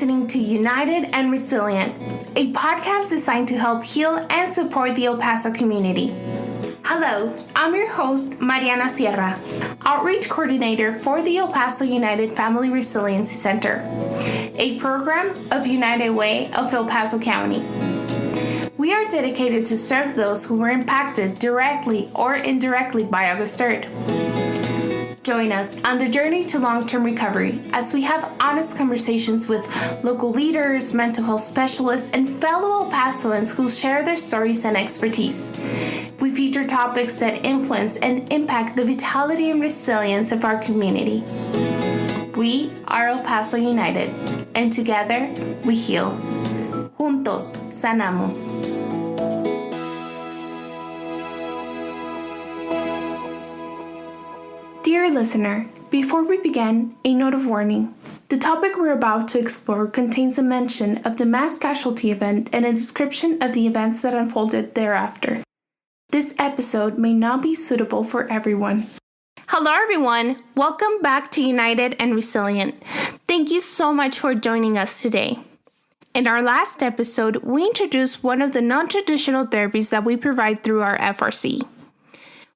listening to United and Resilient, a podcast designed to help heal and support the El Paso community. Hello, I'm your host, Mariana Sierra, Outreach Coordinator for the El Paso United Family Resiliency Center, a program of United Way of El Paso County. We are dedicated to serve those who were impacted directly or indirectly by August 3rd. Join us on the journey to long-term recovery as we have honest conversations with local leaders, mental health specialists, and fellow El Pasoans who share their stories and expertise. We feature topics that influence and impact the vitality and resilience of our community. We are El Paso United, and together we heal. Juntos sanamos. Dear listener, before we begin, a note of warning. The topic we're about to explore contains a mention of the mass casualty event and a description of the events that unfolded thereafter. This episode may not be suitable for everyone. Hello everyone, welcome back to United and Resilient. Thank you so much for joining us today. In our last episode, we introduced one of the non-traditional therapies that we provide through our FRC.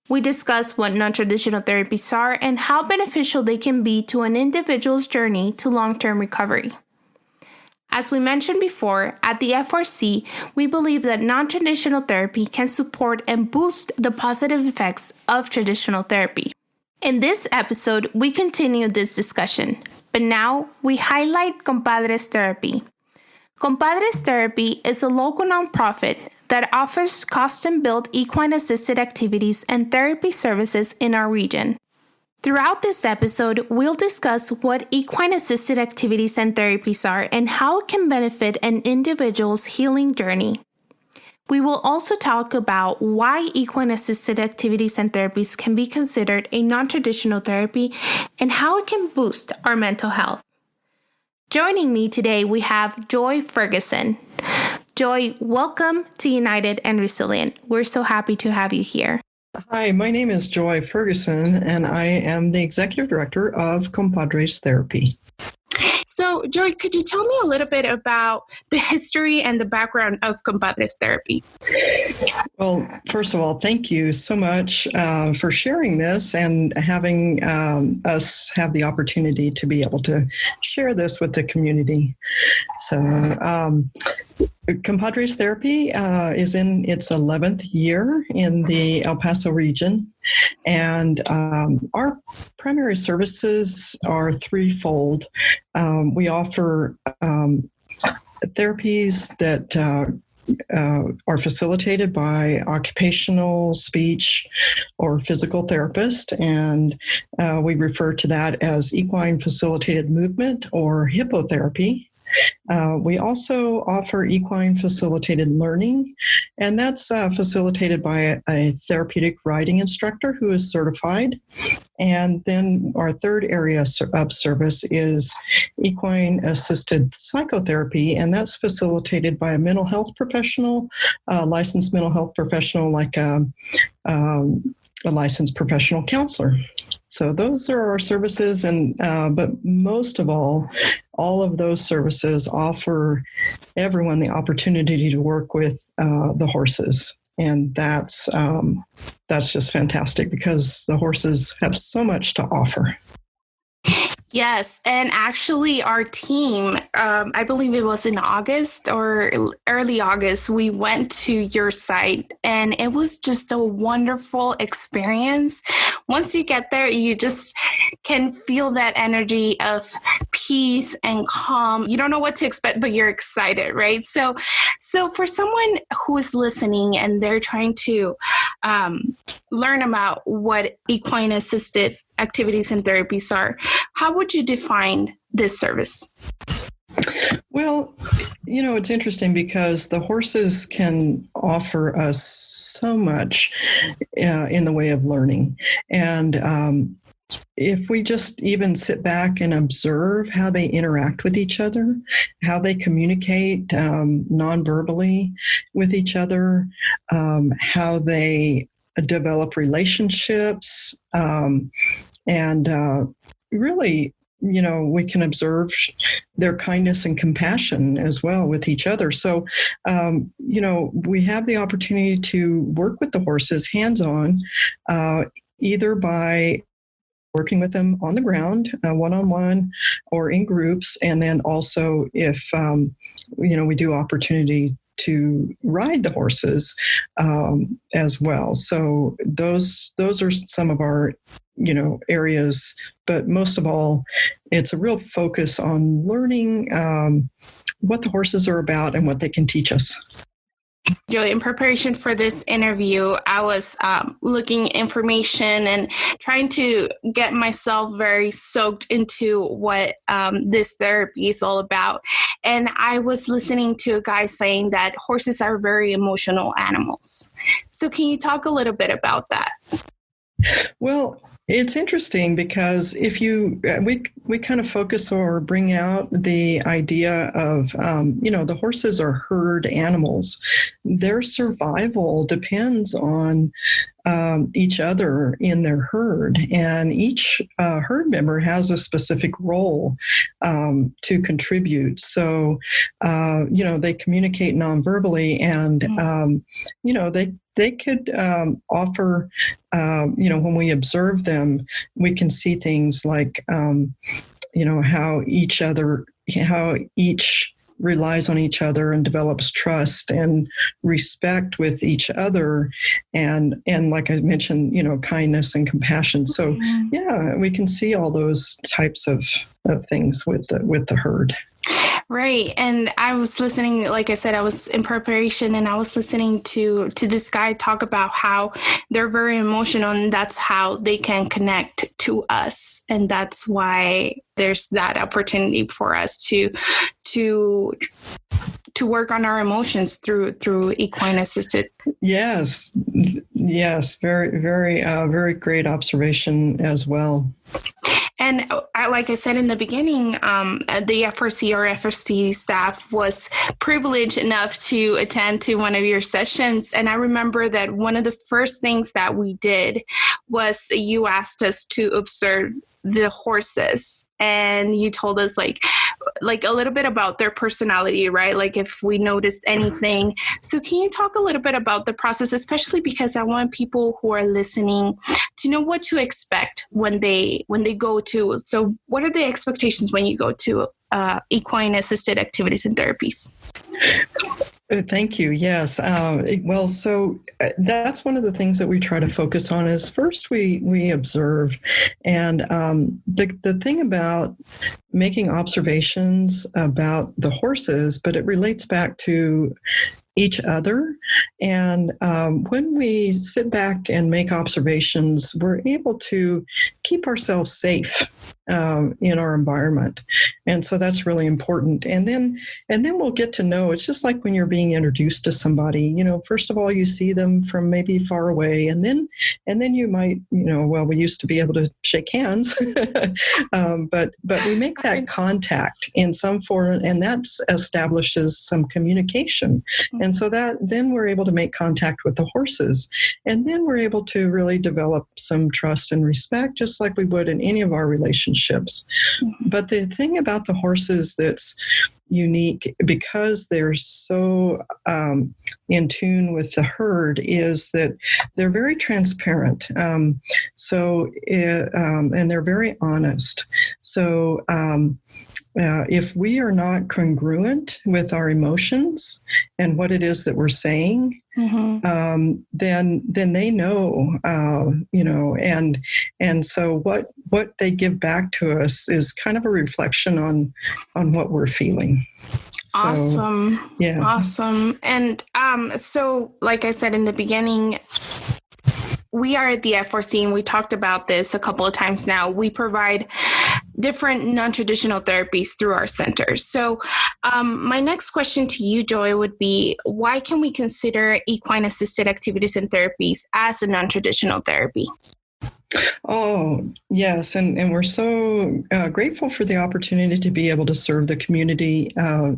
We discuss what non-traditional therapies are and how beneficial they can be to an individual's journey to long-term recovery. As we mentioned before, at the FRC, we believe that non-traditional therapy can support and boost the positive effects of traditional therapy. In this episode, we continue this discussion, but now we highlight Compadres Therapy. Compadres Therapy is a local nonprofit that offers custom-built equine-assisted activities and therapy services in our region. Throughout this episode, we'll discuss what equine-assisted activities and therapies are and how it can benefit an individual's healing journey. We will also talk about why equine-assisted activities and therapies can be considered a non-traditional therapy and how it can boost our mental health. Joining me today, we have Joy Ferguson. Joy, welcome to United and Resilient. We're so happy to have you here. Hi, my name is Joy Ferguson, and I am the Executive Director of Compadres Therapy. So, Joy, could you tell me a little bit about the history and the background of Compadres Therapy? Well, first of all, thank you so much for sharing this and having us have the opportunity to be able to share this with the community. So, Compadres Therapy is in its 11th year in the El Paso region, and our primary services are threefold. We offer therapies that are facilitated by occupational, speech, or physical therapist, and we refer to that as equine facilitated movement or hippotherapy. We also offer equine facilitated learning, and that's facilitated by a therapeutic riding instructor who is certified. And then our third area of service is equine assisted psychotherapy, and that's facilitated by a mental health professional, a licensed mental health professional like a licensed professional counselor. So those are our services, and but most of all of those services offer everyone the opportunity to work with the horses, and that's just fantastic because the horses have so much to offer. Yes, and actually our team, I believe it was in August or early August, we went to your site and it was just a wonderful experience. Once you get there, you just can feel that energy of peace and calm. You don't know what to expect, but you're excited, right? So for someone who is listening and they're trying to learn about what equine assisted activities and therapies are, how would you define this service? Well, it's interesting because the horses can offer us so much in the way of learning. And if we just even sit back and observe how they interact with each other, how they communicate non-verbally with each other, how they develop relationships, and really we can observe their kindness and compassion as well with each other. So, we have the opportunity to work with the horses hands-on, either by working with them on the ground, one-on-one or in groups. And then also if, we do opportunity to ride the horses as well. So those are some of our, areas. But most of all, it's a real focus on learning what the horses are about and what they can teach us. Joy, in preparation for this interview, I was looking information and trying to get myself very soaked into what this therapy is all about. And I was listening to a guy saying that horses are very emotional animals. So can you talk a little bit about that? Well, it's interesting because if we kind of focus or bring out the idea of, the horses are herd animals. Their survival depends on each other in their herd, and each herd member has a specific role to contribute. So, they communicate non-verbally, and they could offer, when we observe them, we can see things like, how each relies on each other and develops trust and respect with each other, and like I mentioned, kindness and compassion. So we can see all those types of things with the herd. Right. And I was listening, like I said, I was in preparation and I was listening to this guy talk about how they're very emotional and that's how they can connect to us. And that's why there's that opportunity for us to work on our emotions through equine assisted. Yes. Very, very, very great observation as well. And like I said in the beginning, the FRC or FST staff was privileged enough to attend to one of your sessions. And I remember that one of the first things that we did was you asked us to observe the horses, and you told us like a little bit about their personality, right? Like if we noticed anything. So can you talk a little bit about the process, especially because I want people who are listening to know what to expect when they go to. So what are the expectations when you go to equine assisted activities and therapies? Thank you. Yes. So that's one of the things that we try to focus on is first we observe. And the thing about making observations about the horses, but it relates back to each other. And when we sit back and make observations, we're able to keep ourselves safe in our environment. And so that's really important. And then we'll get to know, it's just like when you're being introduced to somebody, first of all, you see them from maybe far away, and then you might, we used to be able to shake hands, but we make that contact in some form, and that establishes some communication. And so that then we're able to make contact with the horses, and then we're able to really develop some trust and respect, just like we would in any of our relationships. But the thing about the horses that's unique, because they're so in tune with the herd, is that they're very transparent. And they're very honest. So if we are not congruent with our emotions and what it is that we're saying, then they know, and so what they give back to us is kind of a reflection on what we're feeling. Awesome. So, yeah. Awesome. And so like I said in the beginning, we are at the FRC, and we talked about this a couple of times now. We provide different non-traditional therapies through our centers. So my next question to you, Joy, would be, why can we consider equine-assisted activities and therapies as a non-traditional therapy? Oh, yes. And we're so grateful for the opportunity to be able to serve the community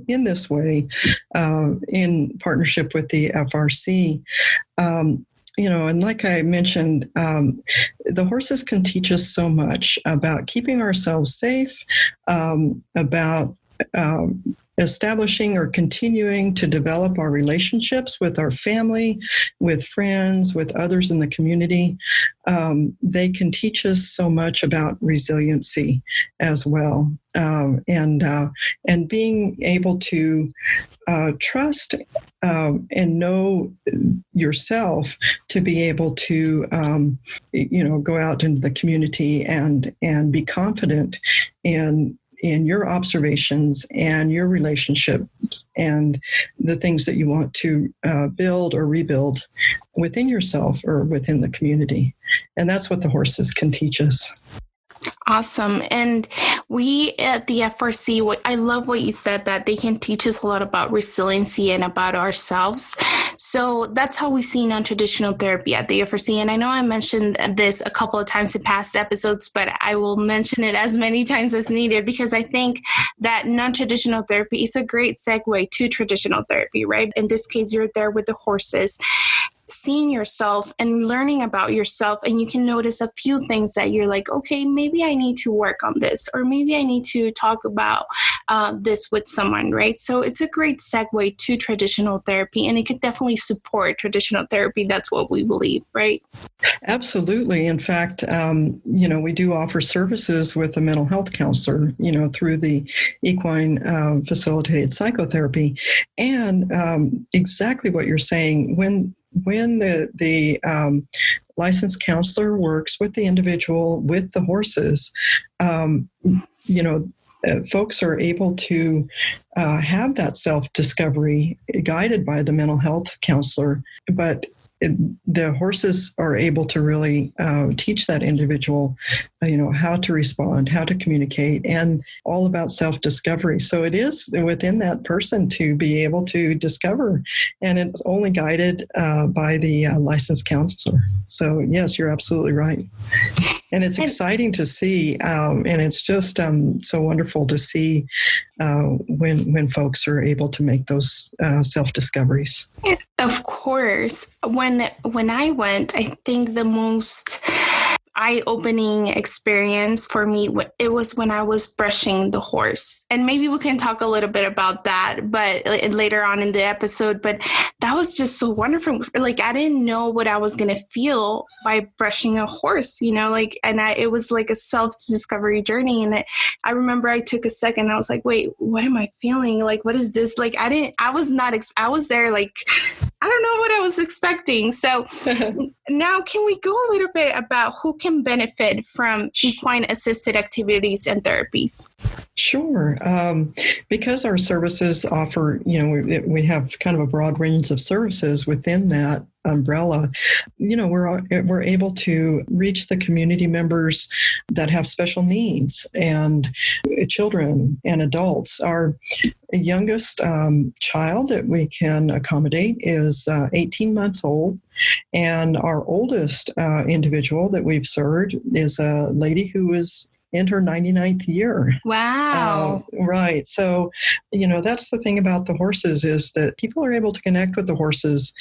in this way, in partnership with the FRC. And like I mentioned, the horses can teach us so much about keeping ourselves safe, about establishing or continuing to develop our relationships with our family, with friends, with others in the community. They can teach us so much about resiliency as well, and being able to trust and know yourself to be able to go out into the community and be confident in your observations and your relationships and the things that you want to build or rebuild within yourself or within the community. And that's what the horses can teach us. Awesome. And we at the FRC, I love what you said, that they can teach us a lot about resiliency and about ourselves. So that's how we see non-traditional therapy at the FRC. And I know I mentioned this a couple of times in past episodes, but I will mention it as many times as needed, because I think that non-traditional therapy is a great segue to traditional therapy, right? In this case, you're there with the horses, seeing yourself and learning about yourself, and you can notice a few things that you're like, okay, maybe I need to work on this, or maybe I need to talk about this with someone, right? So it's a great segue to traditional therapy, and it can definitely support traditional therapy. That's what we believe, right? Absolutely. In fact, we do offer services with a mental health counselor, through the Equine facilitated psychotherapy. And exactly what you're saying, when the licensed counselor works with the individual, with the horses, folks are able to have that self-discovery guided by the mental health counselor, but the horses are able to really teach that individual, how to respond, how to communicate, and all about self-discovery. So it is within that person to be able to discover, and it's only guided by the licensed counselor. So yes, you're absolutely right. And it's exciting to see, and it's just so wonderful to see when folks are able to make those self-discoveries. Of course. When I went, I think the most eye-opening experience for me, it was when I was brushing the horse. And maybe we can talk a little bit about that, but later on in the episode. But that was just so wonderful. Like, I didn't know what I was going to feel by brushing a horse, it was like a self-discovery journey. And I remember I took a second. I was like, wait, what am I feeling? Like, what is this? Like, I was there, like, I don't know what I was expecting. So now can we go a little bit about who can benefit from equine assisted activities and therapies? Sure. Because our services offer, we have kind of a broad range of services within that umbrella, we're able to reach the community members that have special needs, and children and adults. Our youngest child that we can accommodate is 18 months old, and our oldest individual that we've served is a lady who is in her 99th year. Wow. Right. So, that's the thing about the horses, is that people are able to connect with the horses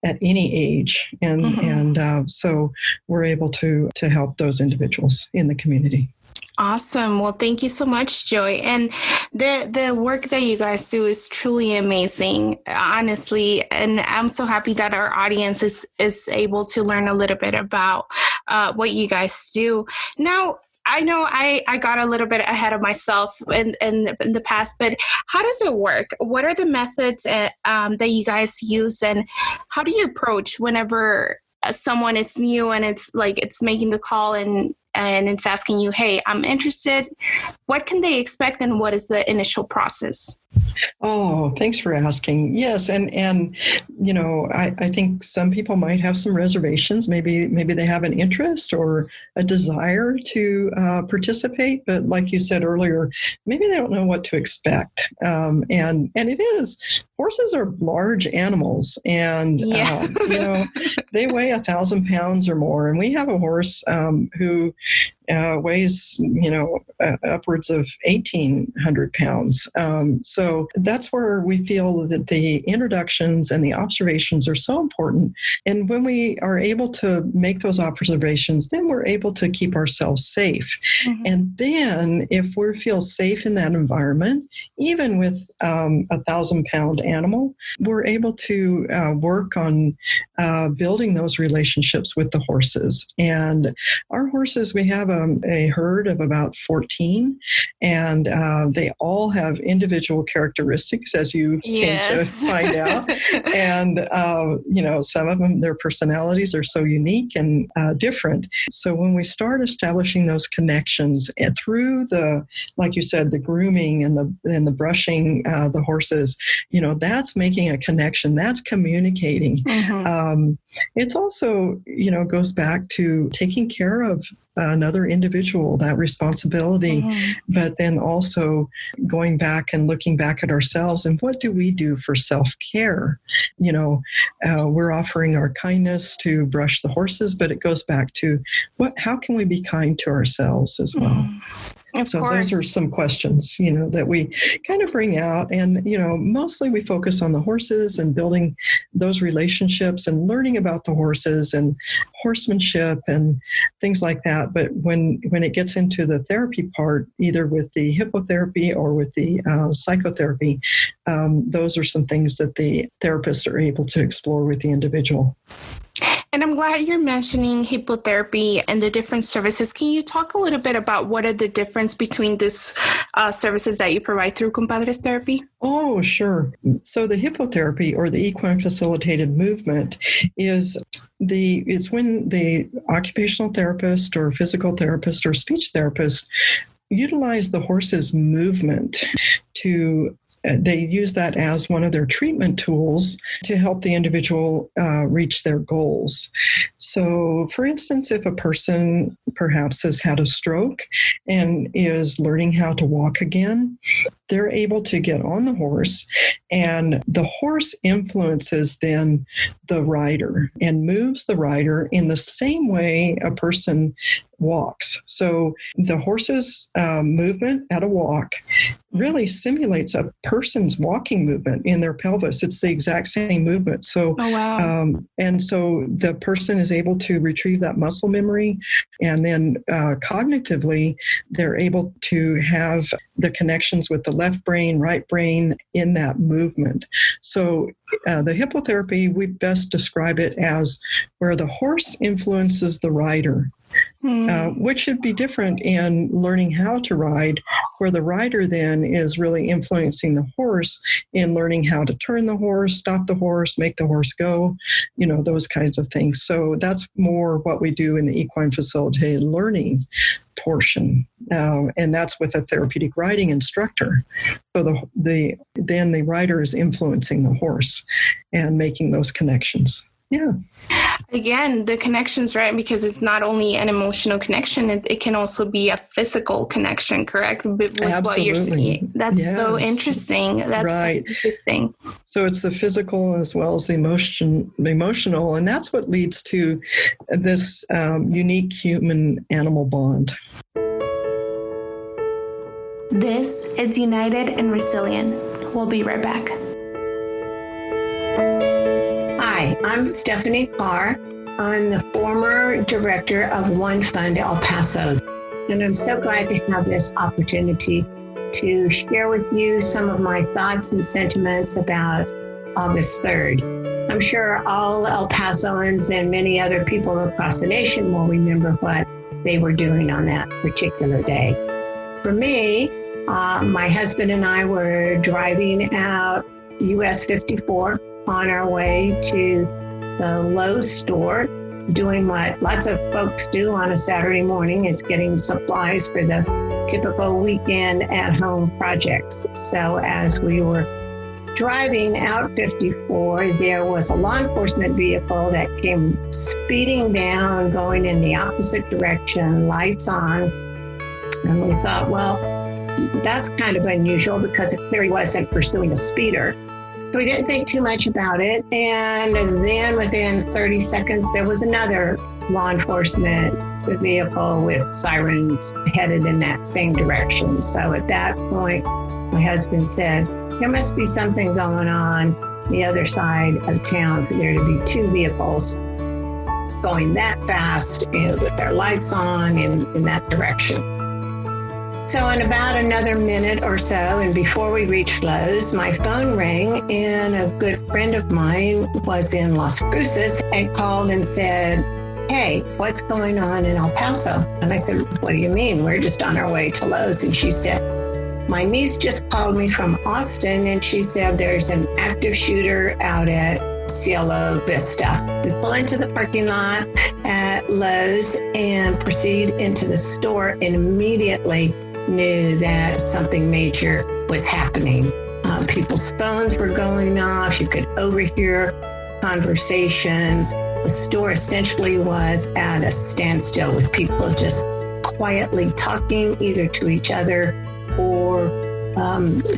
at any age. And so we're able to help those individuals in the community. Awesome. Well, thank you so much, Joy. And the work that you guys do is truly amazing, honestly. And I'm so happy that our audience is able to learn a little bit about what you guys do. Now, I know I got a little bit ahead of myself in the past, but how does it work? What are the methods that you guys use, and how do you approach whenever someone is new and it's making the call and it's asking you, hey, I'm interested. What can they expect, and what is the initial process? Oh, thanks for asking. Yes. And I think some people might have some reservations. Maybe they have an interest or a desire to participate, but like you said earlier, maybe they don't know what to expect. And it is horses are large animals, and they weigh 1,000 pounds or more. And we have a horse who weighs, upwards of 1,800 pounds. So that's where we feel that the introductions and the observations are so important. And when we are able to make those observations, then we're able to keep ourselves safe. Mm-hmm. And then if we feel safe in that environment, even with a 1,000-pound animal, we're able to work on building those relationships with the horses. And our horses, we have a herd of about 14, and they all have individual characteristics, as you came to find out. And, some of them, their personalities are so unique and different. So when we start establishing those connections through like you said, the grooming and the brushing the horses, that's making a connection, that's communicating. Mm-hmm. It's also, goes back to taking care of another individual, that responsibility, mm-hmm. but then also going back and looking back at ourselves and what do we do for self-care? We're offering our kindness to brush the horses, but it goes back to how can we be kind to ourselves as well? Mm-hmm. So those are some questions, that we kind of bring out. And, mostly we focus on the horses and building those relationships and learning about the horses and horsemanship and things like that. But when it gets into the therapy part, either with the hippotherapy or with the psychotherapy, those are some things that the therapists are able to explore with the individual. And I'm glad you're mentioning hippotherapy and the different services. Can you talk a little bit about what are the difference between these services that you provide through Compadres Therapy? Oh, sure. So the hippotherapy, or the equine facilitated movement, it's when the occupational therapist or physical therapist or speech therapist utilize the horse's movement to they use that as one of their treatment tools to help the individual reach their goals. So, for instance, if a person perhaps has had a stroke and is learning how to walk again, they're able to get on the horse, and the horse influences then the rider and moves the rider in the same way a person walks. So the horse's movement at a walk really simulates a person's walking movement in their pelvis. It's the exact same movement. So, and so the person is able to retrieve that muscle memory, and then cognitively, they're able to have the connections with the left brain, right brain in that movement. So the hippotherapy, we best describe it as where the horse influences the rider. Which should be different in learning how to ride, where the rider then is really influencing the horse in learning how to turn the horse, stop the horse, make the horse go, those kinds of things. So that's more what we do in the equine facilitated learning portion. And that's with a therapeutic riding instructor. So then the rider is influencing the horse and making those connections. Yeah. Again, the connections, right? Because it's not only an emotional connection, it can also be a physical connection, correct? With what you're saying. That's so interesting. That's right. So interesting. So it's the physical as well as the emotional, and that's what leads to this unique human-animal bond. This is United and Resilient. We'll be right back. Hi, I'm Stephanie Carr. I'm the former director of One Fund El Paso, and I'm so glad to have this opportunity to share with you some of my thoughts and sentiments about August 3rd. I'm sure all El Pasoans and many other people across the nation will remember what they were doing on that particular day. For me, my husband and I were driving out US 54 on our way to the Lowe's store, doing what lots of folks do on a Saturday morning, is getting supplies for the typical weekend at-home projects. So as we were driving out 54, there was a law enforcement vehicle that came speeding down, going in the opposite direction, lights on. And we thought, well, that's kind of unusual because it clearly wasn't pursuing a speeder. So we didn't think too much about it. And then within 30 seconds, there was another law enforcement vehicle with sirens headed in that same direction. So at that point, my husband said, there must be something going on the other side of town for there to be two vehicles going that fast with their lights on in that direction. So in about another minute or so, and before we reached Lowe's, my phone rang, and a good friend of mine was in Las Cruces and called and said, hey, what's going on in El Paso? And I said, what do you mean? We're just on our way to Lowe's. And she said, my niece just called me from Austin, and she said there's an active shooter out at Cielo Vista. We pull into the parking lot at Lowe's and proceed into the store, and immediately knew that something major was happening. People's phones were going off. You could overhear conversations. The store essentially was at a standstill with people just quietly talking either to each other or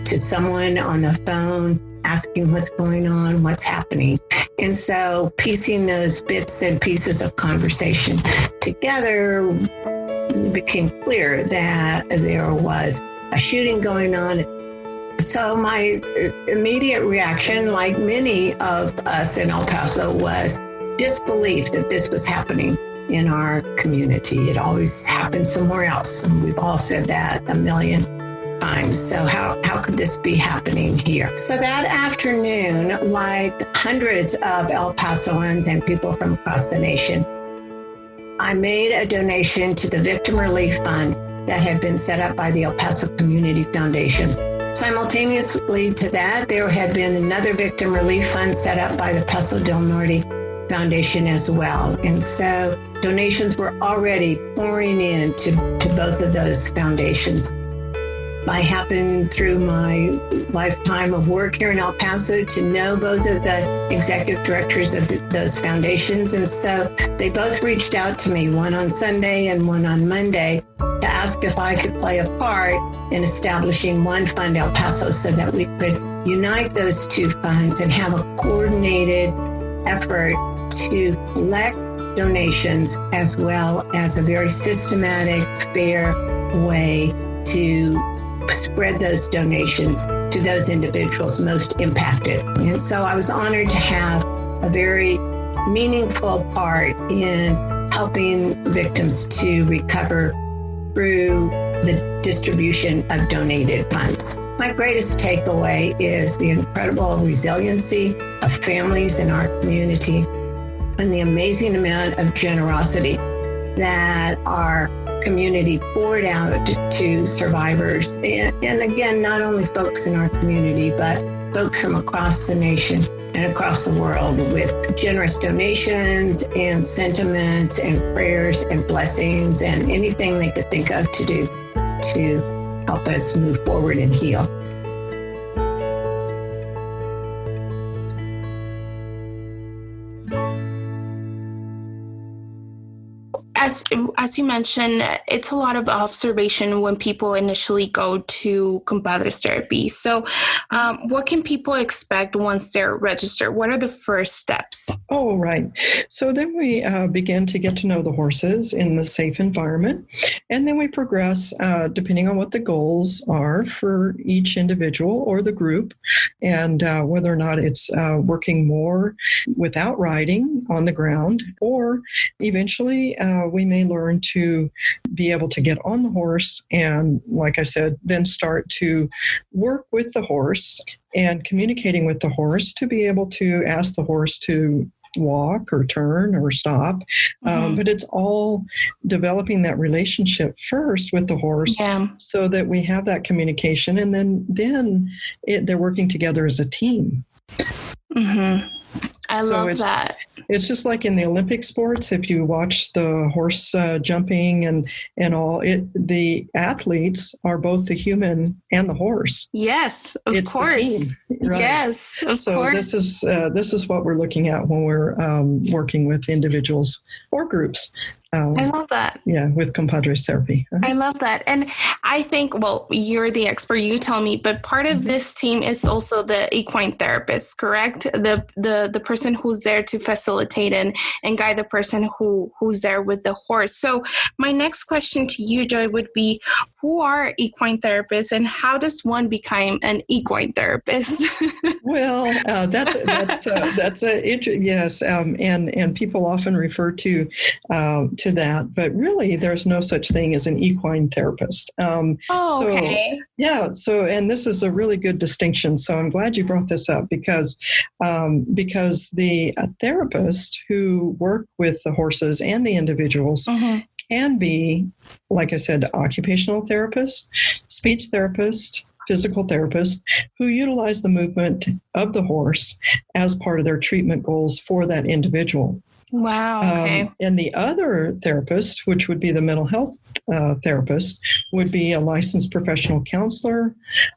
to someone on the phone, asking what's going on, what's happening. And so piecing those bits and pieces of conversation together, it became clear that there was a shooting going on. So my immediate reaction, like many of us in El Paso, was disbelief that this was happening in our community. It always happened somewhere else. And we've all said that a million times. So how could this be happening here? So that afternoon, like hundreds of El Pasoans and people from across the nation, I made a donation to the Victim Relief Fund that had been set up by the El Paso Community Foundation. Simultaneously to that, there had been another Victim Relief Fund set up by the Paso del Norte Foundation as well. And so donations were already pouring in to both of those foundations. I happened through my lifetime of work here in El Paso to know both of the executive directors of those foundations. And so they both reached out to me, one on Sunday and one on Monday, to ask if I could play a part in establishing One Fund El Paso so that we could unite those two funds and have a coordinated effort to collect donations as well as a very systematic, fair way to spread those donations to those individuals most impacted. And so I was honored to have a very meaningful part in helping victims to recover through the distribution of donated funds. My greatest takeaway is the incredible resiliency of families in our community and the amazing amount of generosity that our community poured out to survivors. And again, not only folks in our community, but folks from across the nation and across the world with generous donations and sentiments and prayers and blessings and anything they could think of to do to help us move forward and heal. As you mentioned, it's a lot of observation when people initially go to Compadres Therapy. So what can people expect once they're registered? What are the first steps? Oh, right. So then we begin to get to know the horses in the safe environment. And then we progress depending on what the goals are for each individual or the group, and whether or not it's working more without riding on the ground, or eventually we may learn to be able to get on the horse and, like I said, then start to work with the horse and communicating with the horse to be able to ask the horse to walk or turn or stop. But it's all developing that relationship first with the horse, so that we have that communication, and then they're working together as a team. I love that. It's just like in the Olympic sports. If you watch the horse jumping and all, the athletes are both the human and the horse. Yes, of course. The team, right? Yes, of course. So this is what we're looking at when we're working with individuals or groups. I love that. Yeah, with Compadres Therapy. I love that. And I think, well, you're the expert, you tell me, but part of this team is also the equine therapist, correct? The person who's there to facilitate and guide the person who's there with the horse. So my next question to you, Joy, would be, who are equine therapists and how does one become an equine therapist? Well, yes, and people often refer to that, but really, there's no such thing as an equine therapist. Okay. So and this is a really good distinction. So I'm glad you brought this up because the therapists who work with the horses and the individuals can be, like I said, occupational therapist, speech therapist, physical therapist who utilize the movement of the horse as part of their treatment goals for that individual. Wow. Okay. And the other therapist, which would be the mental health therapist, would be a licensed professional counselor,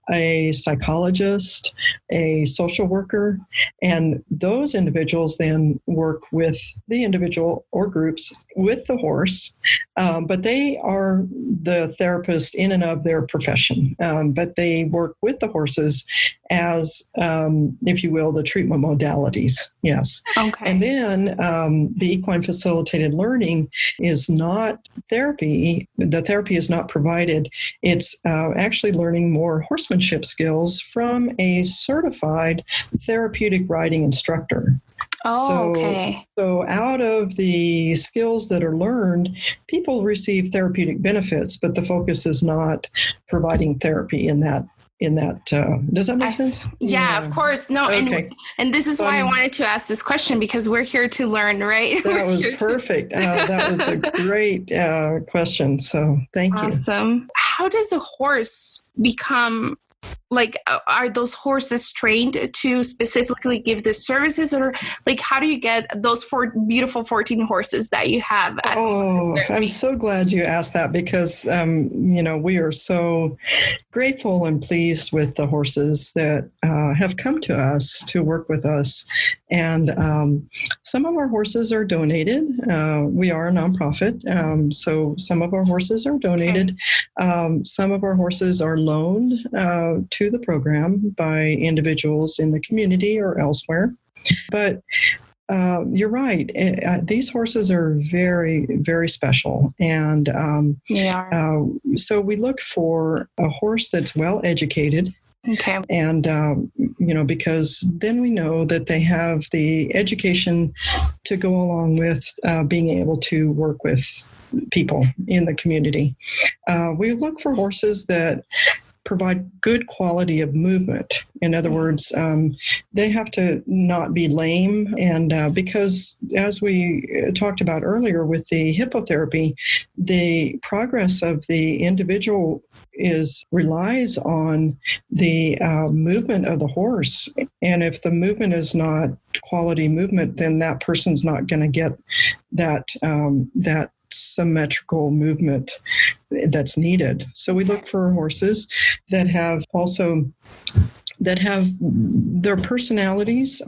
a psychologist, a social worker, and those individuals then work with the individual or groups with the horse, but they are the therapist in and of their profession, but they work with the horses as, if you will, the treatment modalities. Yes. Okay. And then the equine facilitated learning is not therapy. The therapy is not provided. It's actually learning more horsemanship skills from a certified therapeutic riding instructor. Okay. So out of the skills that are learned, people receive therapeutic benefits, but the focus is not providing therapy in that. Does that make sense? Yeah, of course. No, okay. And this is why I wanted to ask this question, because we're here to learn, right? That was perfect. That was a great question. So thank you. Awesome. How does a horse become, like, are those horses trained to specifically give the services, or like, how do you get those beautiful 14 horses that you have at I'm so glad you asked that because, we are so grateful and pleased with the horses that have come to us to work with us. And some of our horses are donated. We are a nonprofit, so some of our horses are donated. Okay. Some of our horses are loaned to the program by individuals in the community or elsewhere. But you're right. These horses are very, very special. And they are. So we look for a horse that's well educated. Okay. And, because then we know that they have the education to go along with being able to work with people in the community. We look for horses that provide good quality of movement. In other words, they have to not be lame. And because as we talked about earlier with the hippotherapy, the progress of the individual relies on the movement of the horse. And if the movement is not quality movement, then that person's not going to get that symmetrical movement that's needed. So we look for horses that have their personalities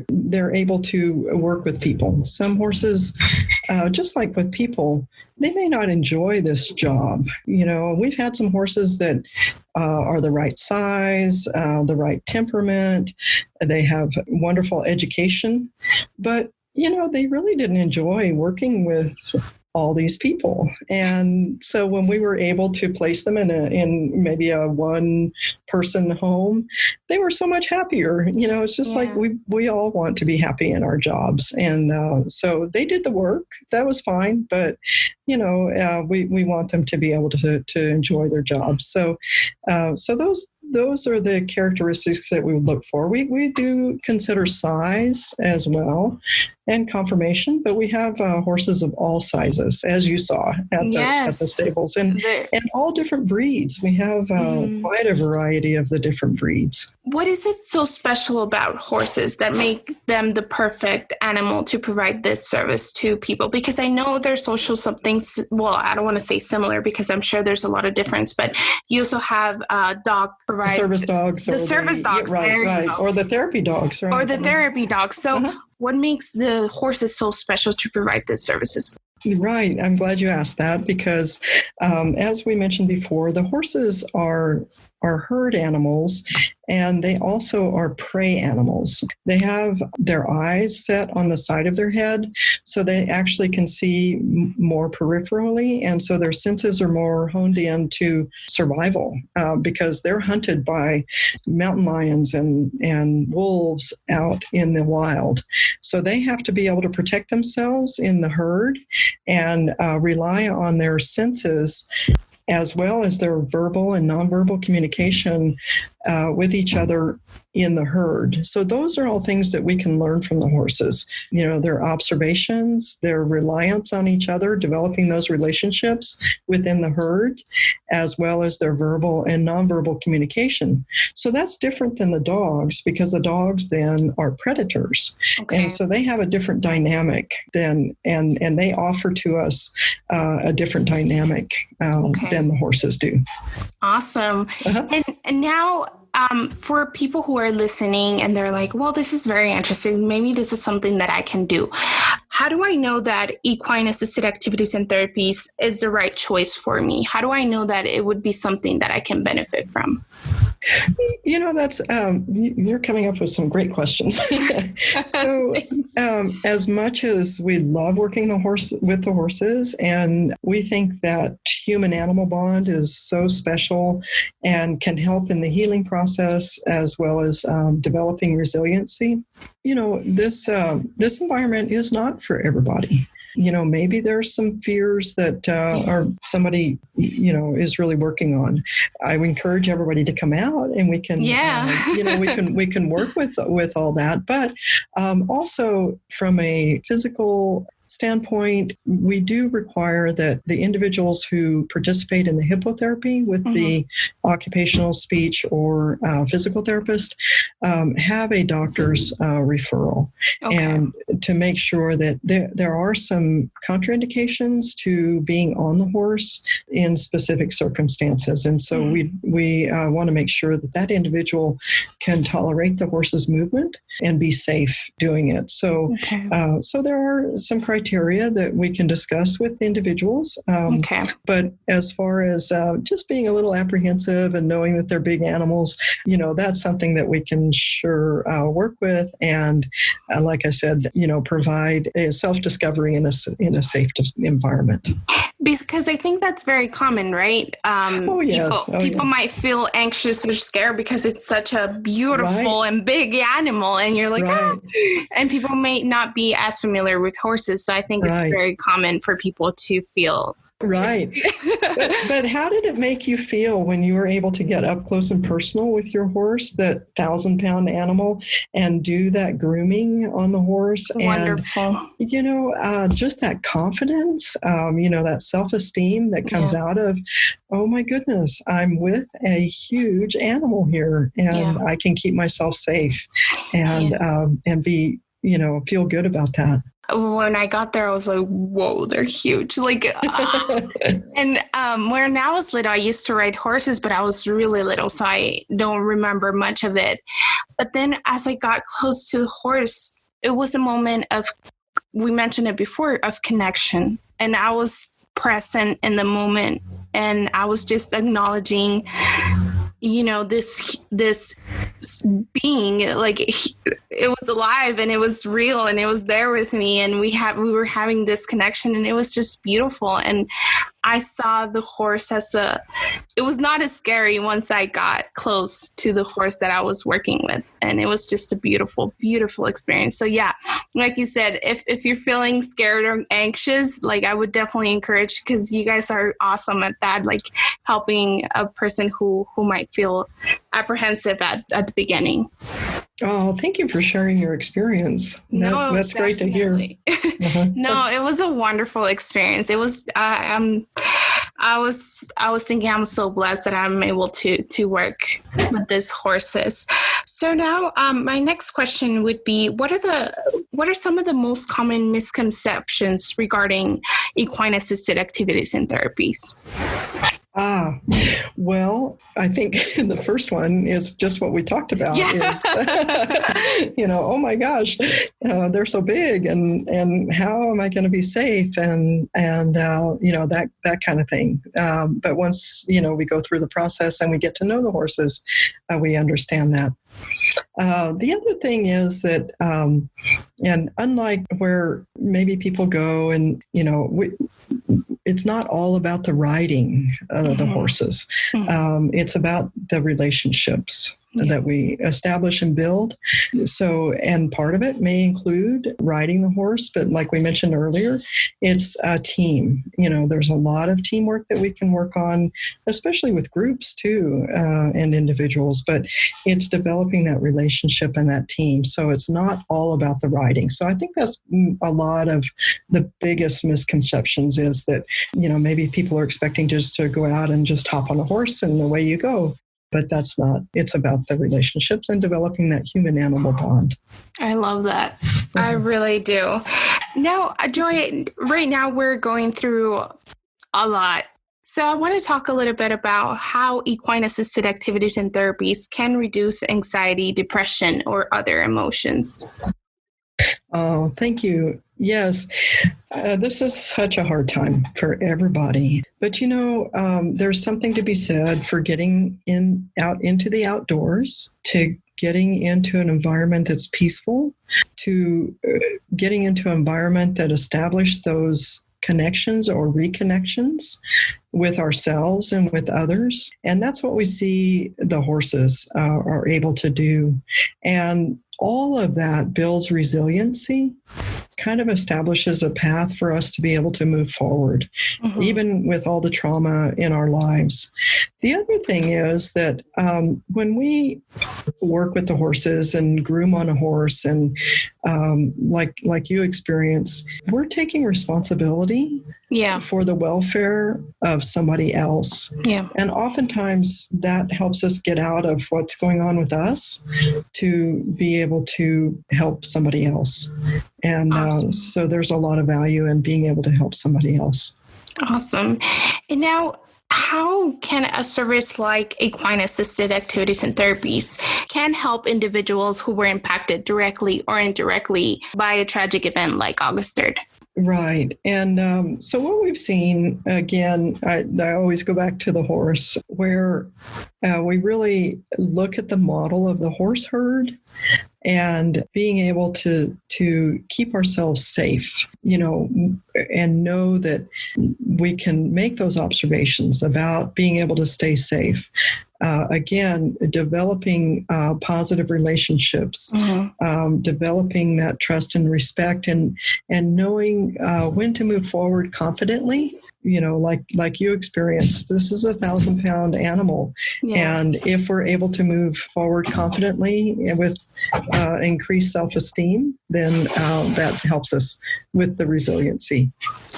they're able to work with people. Some horses, just like with people, they may not enjoy this job. We've had some horses that are the right size, the right temperament. They have wonderful education, but they really didn't enjoy working with all these people. And so when we were able to place them in maybe a one-person home, they were so much happier. It's just like we all want to be happy in our jobs. And so they did the work. That was fine. But, we want them to be able to enjoy their jobs. So those are the characteristics that we would look for. We do consider size as well and conformation, but we have horses of all sizes, as you saw at the stables, and all different breeds. We have quite a variety of the different breeds. What is it so special about horses that make them the perfect animal to provide this service to people? Because I know there's social somethings, well, I don't want to say similar because I'm sure there's a lot of difference, but you also have dog provide service dogs. The service dogs. Right. Or the therapy dogs, right? Or the therapy dogs. So what makes the horses so special to provide these services? Right. I'm glad you asked that because, as we mentioned before, the horses are herd animals, and they also are prey animals. They have their eyes set on the side of their head, so they actually can see more peripherally, and so their senses are more honed in to survival because they're hunted by mountain lions and wolves out in the wild. So they have to be able to protect themselves in the herd and rely on their senses as well as their verbal and nonverbal communication with each other in the herd. So those are all things that we can learn from the horses. Their observations, their reliance on each other, developing those relationships within the herd, as well as their verbal and nonverbal communication. So that's different than the dogs because the dogs then are predators. Okay. And so they have a different dynamic and they offer to us a different dynamic than the horses do. Awesome. Uh-huh. And now, for people who are listening and they're like, well, this is very interesting. Maybe this is something that I can do. How do I know that equine assisted activities and therapies is the right choice for me? How do I know that it would be something that I can benefit from? That's you're coming up with some great questions. So, as much as we love working with the horses, and we think that human-animal bond is so special and can help in the healing process as well as developing resiliency, this environment is not for everybody. Maybe there's some fears that or somebody, is really working on. I would encourage everybody to come out and we can, we can work with all that. But also from a physical standpoint, we do require that the individuals who participate in the hippotherapy with the occupational speech or physical therapist have a doctor's referral. Okay. And to make sure that there are some contraindications to being on the horse in specific circumstances. And so we want to make sure that individual can tolerate the horse's movement and be safe doing it. So, so there are some criteria that we can discuss with individuals. But as far as just being a little apprehensive and knowing that they're big animals, that's something that we can sure work with. And like I said, provide a self-discovery in a safe environment. Because I think that's very common, right? People might feel anxious or scared because it's such a beautiful and big animal, and you're like, and people may not be as familiar with horses. So I think it's very common for people to feel. Right. But how did it make you feel when you were able to get up close and personal with your horse, that 1,000-pound animal, and do that grooming on the horse? Wonderful. And, just that confidence, that self-esteem that comes out of, oh my goodness, I'm with a huge animal here and I can keep myself safe and be, feel good about that. When I got there, I was like, whoa, they're huge. And when I was little, I used to ride horses, but I was really little, so I don't remember much of it. But then as I got close to the horse, it was a moment of, we mentioned it before, of connection. And I was present in the moment, and I was just acknowledging, this being, like, it was alive and it was real and it was there with me, and we were having this connection, and it was just beautiful. And I saw the horse it was not as scary once I got close to the horse that I was working with. And it was just a beautiful, beautiful experience. So yeah, like you said, if you're feeling scared or anxious, I would definitely encourage, because you guys are awesome at that, helping a person who might feel apprehensive at the beginning. Oh, thank you for sharing your experience. That's great to hear. No, it was a wonderful experience. It was, I was thinking, I'm so blessed that I'm able to work with these horses. So now, my next question would be, what are some of the most common misconceptions regarding equine assisted activities and therapies? Well, I think the first one is just what we talked about is, oh my gosh, they're so big and how am I going to be safe? And that kind of thing. But once, we go through the process and we get to know the horses, we understand that. The other thing is that, and unlike where maybe people go and, it's not all about the riding of the horses. It's about the relationships that we establish and build. So, and part of it may include riding the horse, but like we mentioned earlier, it's a team. There's a lot of teamwork that we can work on, especially with groups too, and individuals, but it's developing that relationship and that team. So it's not all about the riding. So I think that's a lot of the biggest misconceptions is that, maybe people are expecting just to go out and just hop on a horse and away you go. But that's not. It's about the relationships and developing that human-animal bond. I love that. I really do. Now, Joy, right now we're going through a lot. So I want to talk a little bit about how equine-assisted activities and therapies can reduce anxiety, depression, or other emotions. Oh, thank you. Yes, this is such a hard time for everybody. But, there's something to be said for getting out into the outdoors, to getting into an environment that's peaceful, to getting into an environment that establishes those connections or reconnections with ourselves and with others. And that's what we see the horses are able to do. And all of that builds resiliency, kind of establishes a path for us to be able to move forward, even with all the trauma in our lives. The other thing is that when we work with the horses and groom on a horse and like you experience, we're taking responsibility for the welfare of somebody else. Yeah. And oftentimes that helps us get out of what's going on with us to be able to help somebody else. And awesome. So there's a lot of value in being able to help somebody else. Awesome. And now, how can a service like equine-assisted activities and therapies can help individuals who were impacted directly or indirectly by a tragic event like August 3rd? Right. And so what we've seen, again, I always go back to the horse, where we really look at the model of the horse herd and being able to keep ourselves safe, and know that we can make those observations about being able to stay safe. Again, developing positive relationships, developing that trust and respect, and knowing when to move forward confidently. Like you experienced, this is a 1,000-pound animal. Yeah. And if we're able to move forward confidently with increased self-esteem, then that helps us with the resiliency.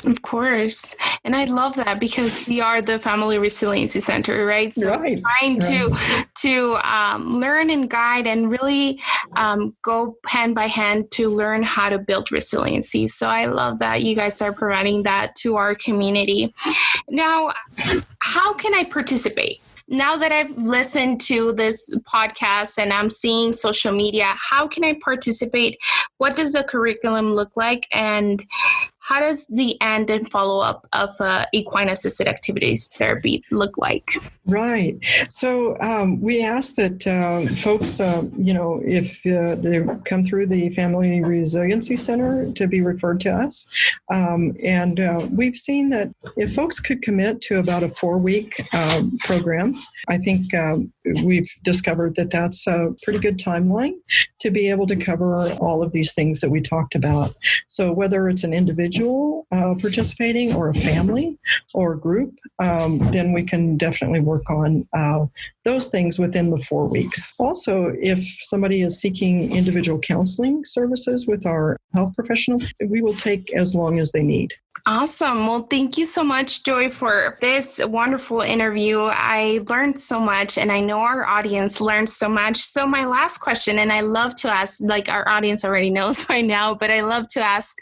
Of course. And I love that because we are the Family Resiliency Center, right? So right. Trying to learn and guide and really go hand by hand to learn how to build resiliency. So I love that you guys are providing that to our community. Now, how can I participate? Now that I've listened to this podcast and I'm seeing social media, how can I participate? What does the curriculum look like? And how does the end and follow-up of equine-assisted activities therapy look like? Right. So we ask that folks, if they come through the Family Resiliency Center, to be referred to us. And we've seen that if folks could commit to about a 4-week program, I think we've discovered that that's a pretty good timeline to be able to cover all of these things that we talked about. So whether it's an individual participating or a family or a group, then we can definitely work on those things within the 4 weeks. Also, if somebody is seeking individual counseling services with our health professional, we will take as long as they need. Awesome. Well, thank you so much, Joy, for this wonderful interview. I learned so much, and I know our audience learned so much. So my last question, and I love to ask, like our audience already knows by now, but I love to ask,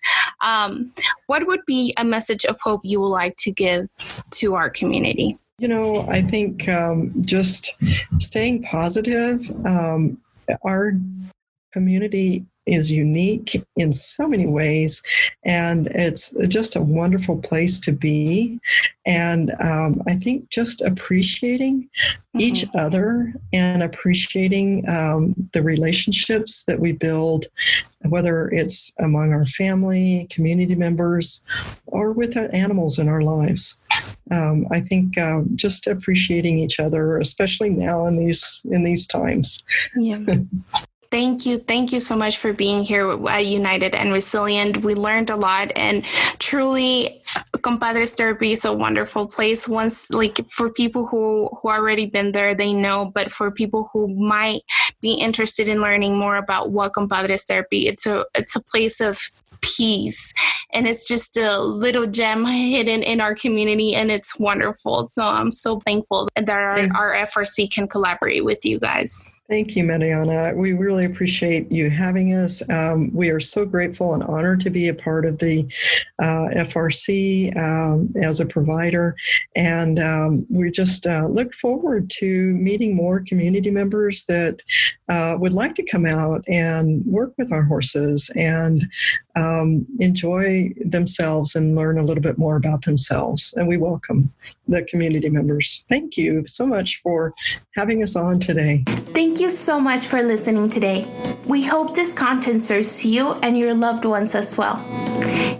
what would be a message of hope you would like to give to our community? I think just staying positive. Our community is unique in so many ways, and it's just a wonderful place to be. And I think just appreciating each other and appreciating the relationships that we build, whether it's among our family, community members, or with animals in our lives. I think just appreciating each other, especially now in these times. Yeah. Thank you so much for being here at United and Resilient. We learned a lot, and truly, Compadres Therapy is a wonderful place. Once, for people who already been there, they know, but for people who might be interested in learning more about what Compadres Therapy, it's a place of peace, and it's just a little gem hidden in our community, and it's wonderful. So I'm so thankful that our FRC can collaborate with you guys. Thank you, Mariana. We really appreciate you having us. We are so grateful and honored to be a part of the FRC as a provider. And we just look forward to meeting more community members that would like to come out and work with our horses and enjoy themselves and learn a little bit more about themselves. And we welcome the community members. Thank you so much for having us on today. Thank you so much for listening today. We hope this content serves you and your loved ones as well.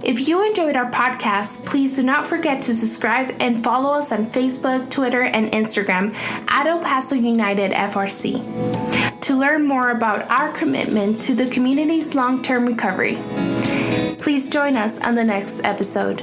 If you enjoyed our podcast, please do not forget to subscribe and follow us on Facebook, Twitter, and Instagram at El Paso United FRC to learn more about our commitment to the community's long-term recovery. Please join us on the next episode.